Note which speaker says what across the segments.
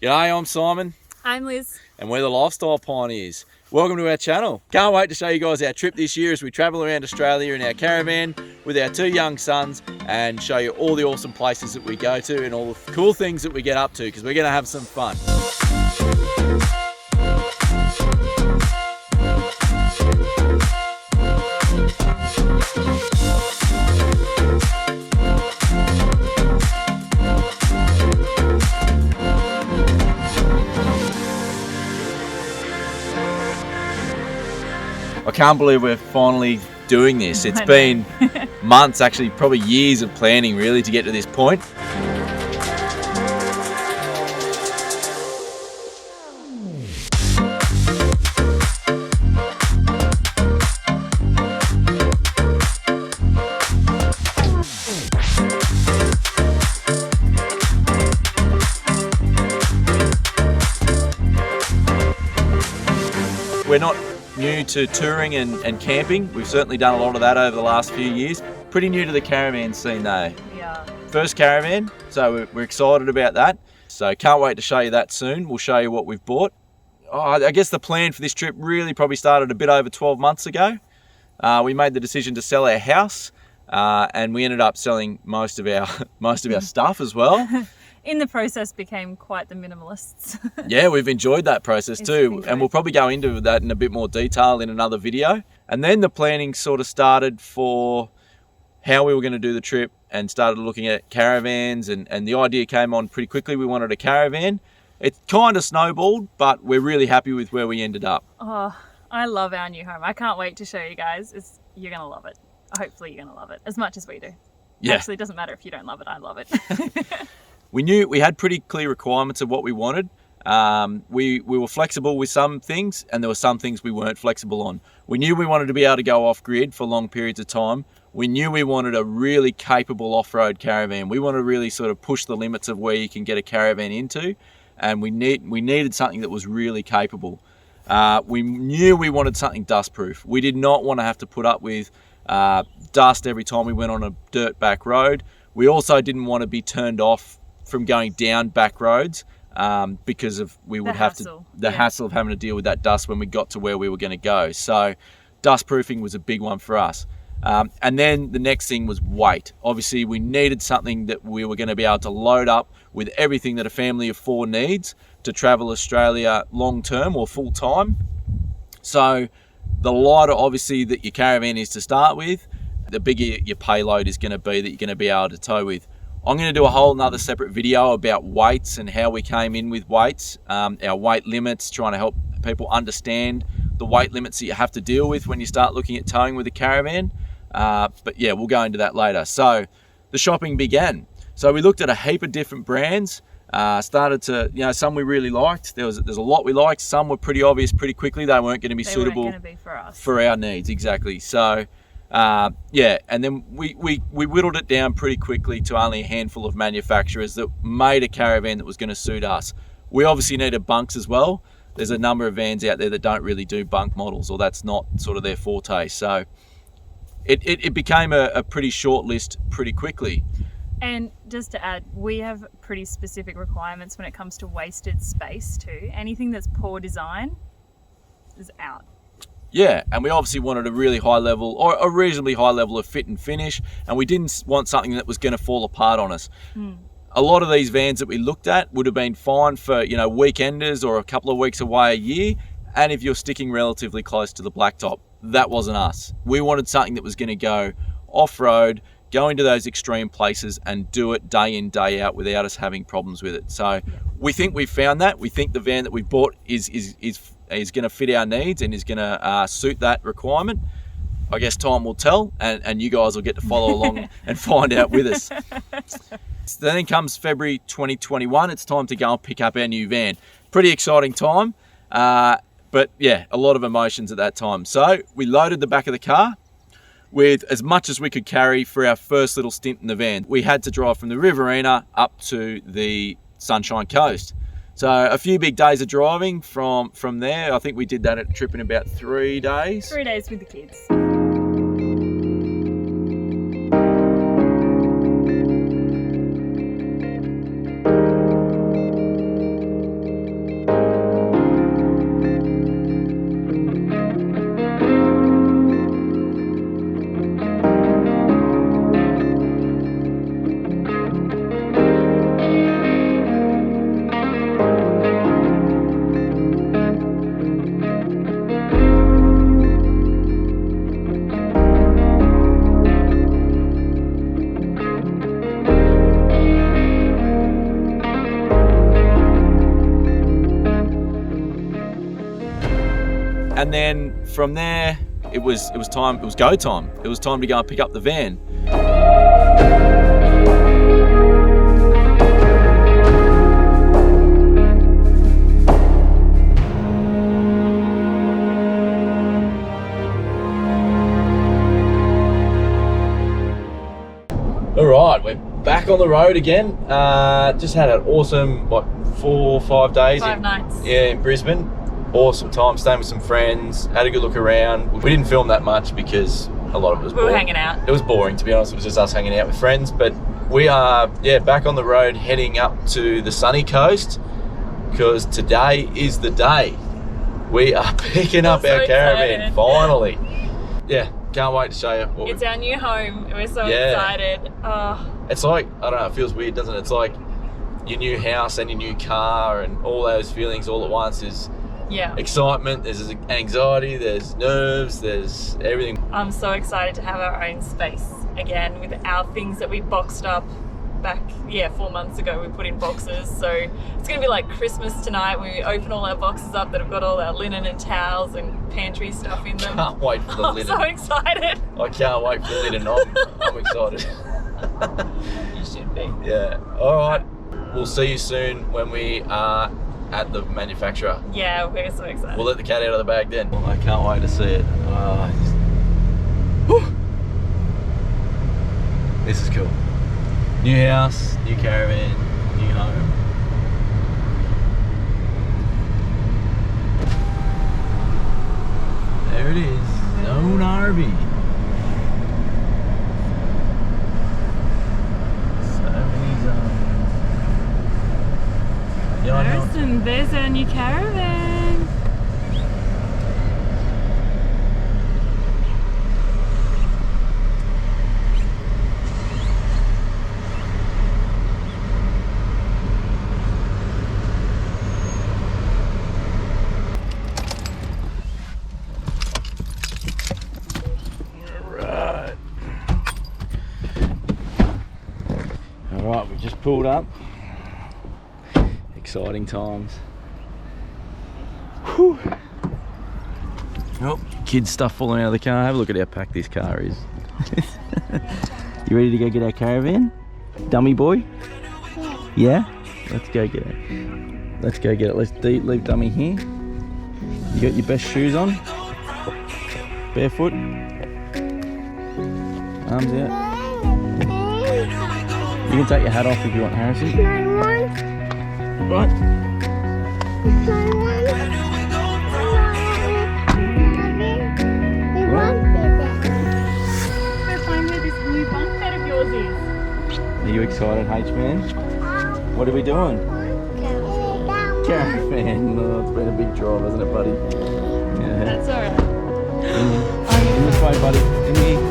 Speaker 1: G'day, I'm Simon.
Speaker 2: I'm Liz.
Speaker 1: And we're the Lifestyle Pioneers. Welcome to our channel. Can't wait to show you guys our trip this year as we travel around Australia in our caravan with our two young sons and show you all the awesome places that we go to and all the cool things that we get up to because we're going to have some fun. I can't believe we're finally doing this. It's been months, actually probably years of planning really to get to this point. We're not new to touring and camping. We've certainly done a lot of that over the last few years. Pretty new to the caravan scene though.
Speaker 2: Yeah.
Speaker 1: First caravan, so we're excited about that. So can't wait to show you that soon. We'll show you what we've bought. I guess the plan for this trip really probably started a bit over 12 months ago. We made the decision to sell our house and we ended up selling most of our stuff as well.
Speaker 2: In the process became quite the minimalists.
Speaker 1: Yeah, we've enjoyed that process too. And we'll probably go into that in a bit more detail in another video. And then the planning sort of started for how we were going to do the trip and started looking at caravans and the idea came on pretty quickly. We wanted a caravan. It kind of snowballed, but we're really happy with where we ended up.
Speaker 2: Oh, I love our new home. I can't wait to show you guys. You're going to love it. Hopefully you're going to love it as much as we do.
Speaker 1: Yeah.
Speaker 2: Actually, it doesn't matter if you don't love it. I love it.
Speaker 1: We knew we had pretty clear requirements of what we wanted. We were flexible with some things and there were some things we weren't flexible on. We knew we wanted to be able to go off grid for long periods of time. We knew we wanted a really capable off-road caravan. We wanted to really sort of push the limits of where you can get a caravan into, and we needed something that was really capable. We knew we wanted something dust-proof. We did not want to have to put up with dust every time we went on a dirt back road. We also didn't want to be turned off from going down back roads because of the hassle of having to deal with that dust when we got to where we were going to go. So dust proofing was a big one for us. And then the next thing was weight. Obviously we needed something that we were going to be able to load up with everything that a family of four needs to travel Australia long term or full time. So the lighter obviously that your caravan is to start with, the bigger your payload is going to be that you're going to be able to tow with. I'm going to do a whole nother separate video about weights and how we came in with weights, our weight limits, trying to help people understand the weight limits that you have to deal with when you start looking at towing with a caravan. But yeah, we'll go into that later. So the shopping began. So we looked at a heap of different brands, started to, some we really liked. There's a lot we liked. Some were pretty obvious pretty quickly. They weren't going to be suitable for our needs. Exactly. So yeah, and then we whittled it down pretty quickly to only a handful of manufacturers that made a caravan that was going to suit us. We obviously needed bunks as well. There's a number of vans out there that don't really do bunk models, or that's not sort of their forte. So it became a pretty short list pretty quickly.
Speaker 2: And just to add, we have pretty specific requirements when it comes to wasted space too. Anything that's poor design is out.
Speaker 1: Yeah, and we obviously wanted a really high level or a reasonably high level of fit and finish, and we didn't want something that was going to fall apart on us. A lot of these vans that we looked at would have been fine for, weekenders or a couple of weeks away a year, and if you're sticking relatively close to the blacktop. That wasn't us. We wanted something that was going to go off-road, go into those extreme places and do it day in, day out without us having problems with it. So we think we've found that. We think the van that we've bought is going to fit our needs and is going to suit that requirement. I guess time will tell, and you guys will get to follow along and find out with us. So then comes February 2021. It's time to go and pick up our new van. Pretty exciting time, but yeah, a lot of emotions at that time. So we loaded the back of the car with as much as we could carry for our first little stint in the van. We had to drive from the Riverina up to the Sunshine Coast. So a few big days of driving from there. I think we did that trip in about 3 days.
Speaker 2: 3 days with the kids.
Speaker 1: And then from there, it was time. It was go time. It was time to go and pick up the van. All right, we're back on the road again. Just had an awesome, 4 or 5 days.
Speaker 2: 5 nights.
Speaker 1: Yeah, in Brisbane. Awesome time, staying with some friends, had a good look around. We didn't film that much because a lot of it was boring.
Speaker 2: We were hanging out.
Speaker 1: It was boring, to be honest. It was just us hanging out with friends. But we are, back on the road, heading up to the sunny coast because today is the day. We are picking up our caravan,
Speaker 2: excited.
Speaker 1: finally. Yeah, can't wait to show you.
Speaker 2: It's our new home. We're so excited. Oh.
Speaker 1: It's like, I don't know, it feels weird, doesn't it? It's like your new house and your new car and all those feelings all at once is excitement, there's anxiety, there's nerves, there's everything.
Speaker 2: I'm so excited to have our own space again with our things that we boxed up back 4 months ago. We put in boxes, so it's gonna be like Christmas tonight when we open all our boxes up that have got all our linen and towels and pantry stuff in them.
Speaker 1: Can't wait for the linen.
Speaker 2: I'm so excited.
Speaker 1: I can't wait for the linen. I'm excited.
Speaker 2: You should be.
Speaker 1: Yeah. All right. We'll see you soon when we are at the manufacturer.
Speaker 2: Yeah, we're so excited.
Speaker 1: We'll let the cat out of the bag then. I can't wait to see it. This is cool. New house, new caravan, new home. There it is. Zone RV. So many zones. Yeah, I know.
Speaker 2: Harrison, there's our new caravan.
Speaker 1: Alright, we just pulled up. Exciting times. Whew. Oh, kids stuff falling out of the car. Have a look at how packed this car is. You ready to go get our caravan? Dummy boy? Yeah? Let's go get it. Let's go get it. Let's leave Dummy here. You got your best shoes on? Barefoot? Arms out. You can take your hat off if you want, Harrison. Right.
Speaker 2: We're playing with this new bunk bed of yours is.
Speaker 1: Are you excited, H-Man? What are we doing? Caravan. Oh, it's been a big drive, hasn't it, buddy? Yeah.
Speaker 2: That's alright.
Speaker 1: In this way, buddy. In here.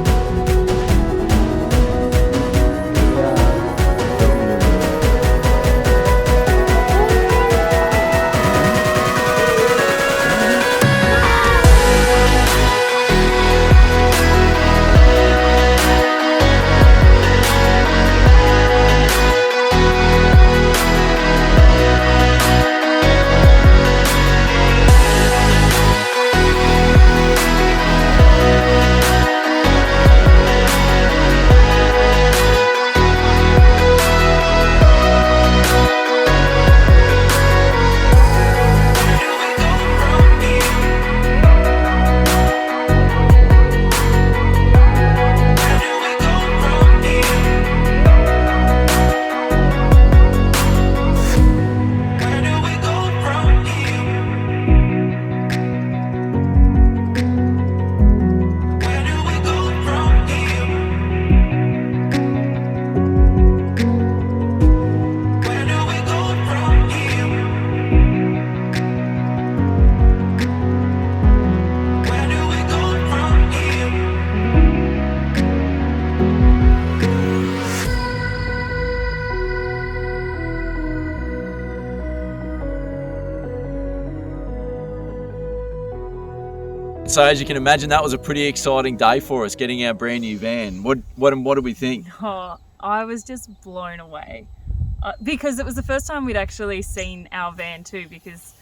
Speaker 1: So as you can imagine, that was a pretty exciting day for us, getting our brand new van. What did we think?
Speaker 2: Oh, I was just blown away because it was the first time we'd actually seen our van too, because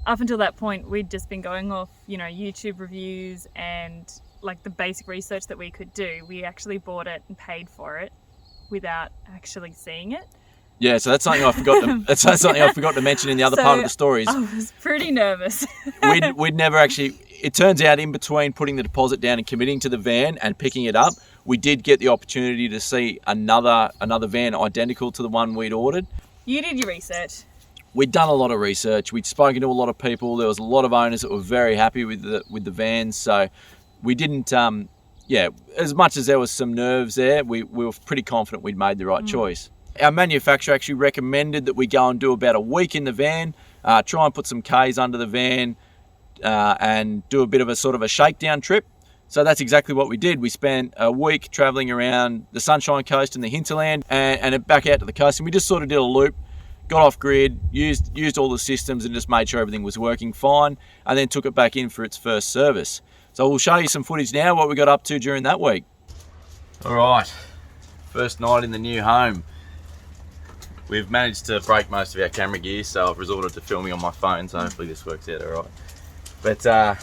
Speaker 2: up until that point, we'd just been going off, YouTube reviews and like the basic research that we could do. We actually bought it and paid for it without actually seeing it.
Speaker 1: Yeah, so that's something I forgot to, that's something I forgot to mention in the other part of the story.
Speaker 2: I was pretty nervous.
Speaker 1: We'd never actually, it turns out in between putting the deposit down and committing to the van and picking it up, we did get the opportunity to see another van identical to the one we'd ordered.
Speaker 2: You did your research.
Speaker 1: We'd done a lot of research. We'd spoken to a lot of people. There was a lot of owners that were very happy with the vans. So we didn't, as much as there was some nerves there, we were pretty confident we'd made the right choice. Our manufacturer actually recommended that we go and do about a week in the van, try and put some Ks under the van, and do a bit of a sort of a shakedown trip. So that's exactly what we did. We spent a week traveling around the Sunshine Coast and the hinterland and back out to the coast, and we just sort of did a loop, got off grid, used all the systems and just made sure everything was working fine, and then took it back in for its first service. So we'll show you some footage now, what we got up to during that week. All right, first night in the new home. We've managed to break most of our camera gear, so I've resorted to filming on my phone, so hopefully this works out all right. But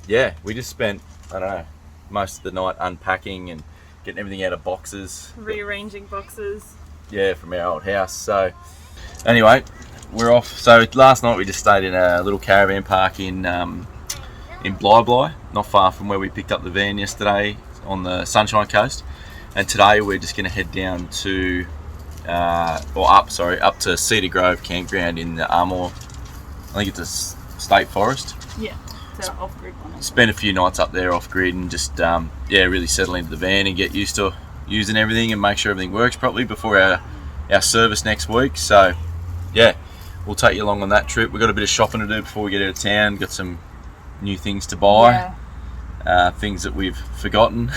Speaker 1: yeah, we just spent, I don't know, most of the night unpacking and getting everything out of boxes.
Speaker 2: Rearranging boxes.
Speaker 1: Yeah, from our old house. So anyway, we're off. So last night we just stayed in a little caravan park in Bly, not far from where we picked up the van yesterday on the Sunshine Coast. And today we're just going to head down to up to Cedar Grove campground in the Armour. I think it's a state forest.
Speaker 2: Yeah, it's an off-grid one.
Speaker 1: Spend a few nights up there off-grid and just really settle into the van and get used to using everything and make sure everything works properly before our service next week. So yeah, we'll take you along on that trip. We've got a bit of shopping to do before we get out of town. Got some new things to buy, things that we've forgotten.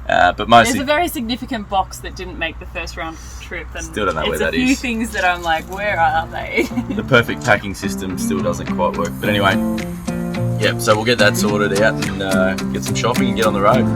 Speaker 1: But mostly
Speaker 2: there's a very significant box that didn't make the first round trip, and
Speaker 1: still don't know where that is.
Speaker 2: It's a few things that I'm like, where are they?
Speaker 1: The perfect packing system still doesn't quite work. But anyway, yeah, so we'll get that sorted out and get some shopping and get on the road.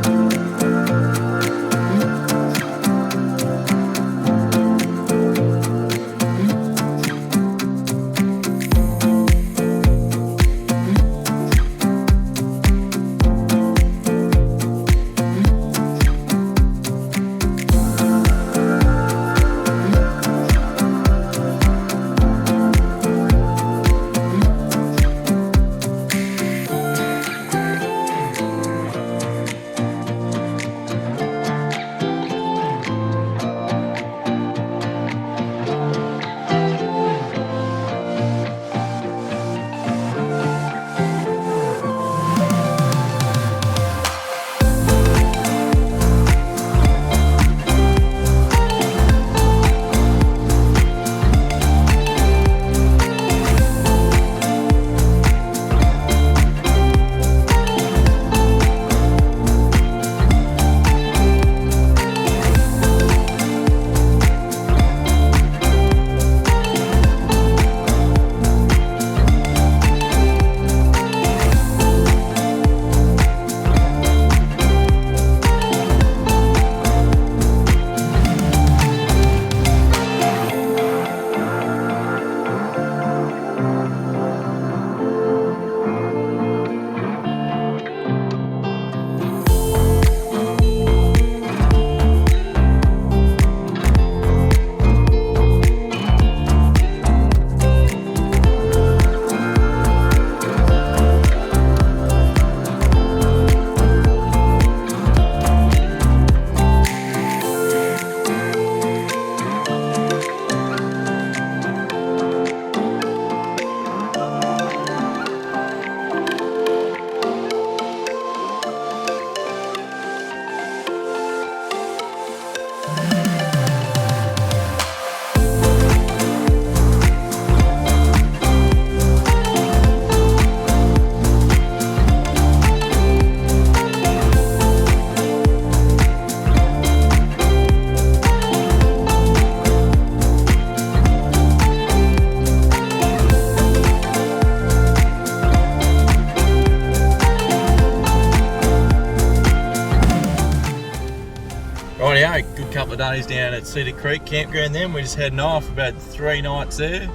Speaker 1: Rightio, good couple of days down at Cedar Creek campground then. We're just heading off, about 3 nights there.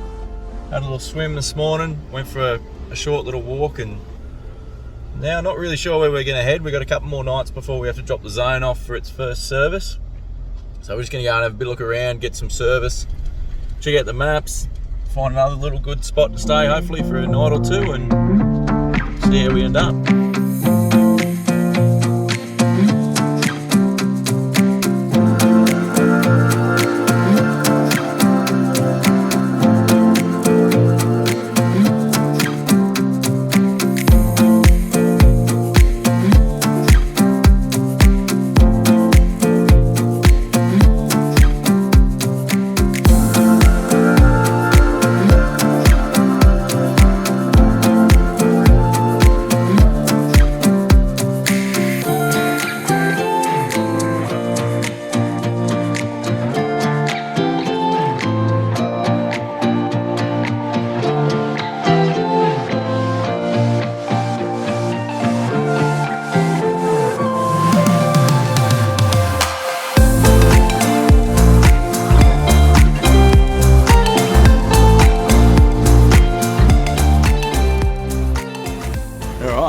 Speaker 1: Had a little swim this morning, went for a short little walk, and now not really sure where we're going to head. We've got a couple more nights before we have to drop the Zone off for its first service. So we're just going to go and have a bit of look around, get some service, check out the maps, find another little good spot to stay hopefully for a night or two, and see how we end up.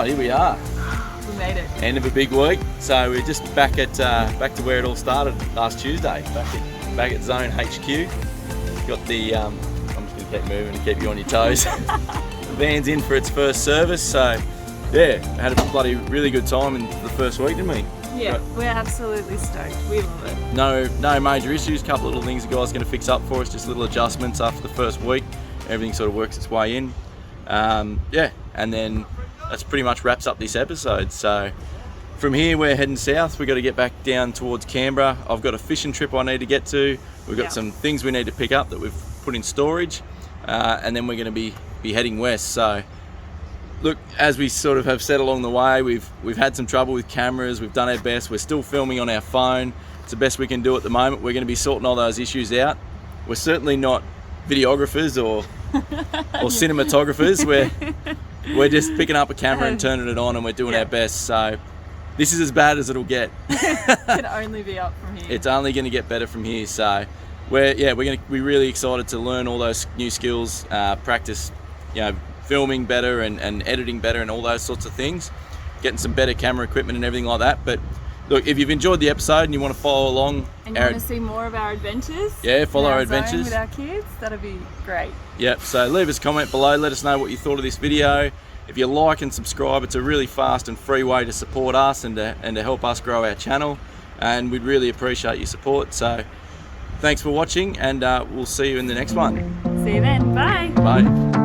Speaker 1: Here we are.
Speaker 2: We made it.
Speaker 1: End of a big week. So we're just back to where it all started last Tuesday. Back at Zone HQ. Got the I'm just going to keep moving to keep you on your toes. The van's in for its first service. So yeah, had a bloody really good time in the first week, didn't we?
Speaker 2: Yeah, we're absolutely stoked. We love it.
Speaker 1: No major issues. A couple of little things the guys are going to fix up for us. Just little adjustments after the first week. Everything sort of works its way in. Yeah, and then that's pretty much wraps up this episode. So from here we're heading south. We've got to get back down towards Canberra. I've got a fishing trip I need to get to. We've got some things we need to pick up that we've put in storage, and then we're going to be heading west. So look, as we sort of have said along the way, we've had some trouble with cameras. We've done our best. We're still filming on our phone. It's the best we can do at the moment. We're going to be sorting all those issues out. We're certainly not videographers or cinematographers. We're just picking up a camera and turning it on, and we're doing our best. So this is as bad as it'll get.
Speaker 2: It can only be up from here.
Speaker 1: It's only going to get better from here. So we're going to be really excited to learn all those new skills, practice, filming better and editing better and all those sorts of things, getting some better camera equipment and everything like that. But look, if you've enjoyed the episode and you want to follow along
Speaker 2: and you want to see more of our adventures,
Speaker 1: follow our adventures
Speaker 2: with our kids, that'd be great.
Speaker 1: Yep, so leave us a comment below, let us know what you thought of this video. If you like and subscribe, it's a really fast and free way to support us and to help us grow our channel, and we'd really appreciate your support. So thanks for watching, and we'll see you in the next one.
Speaker 2: See you then. Bye.
Speaker 1: Bye.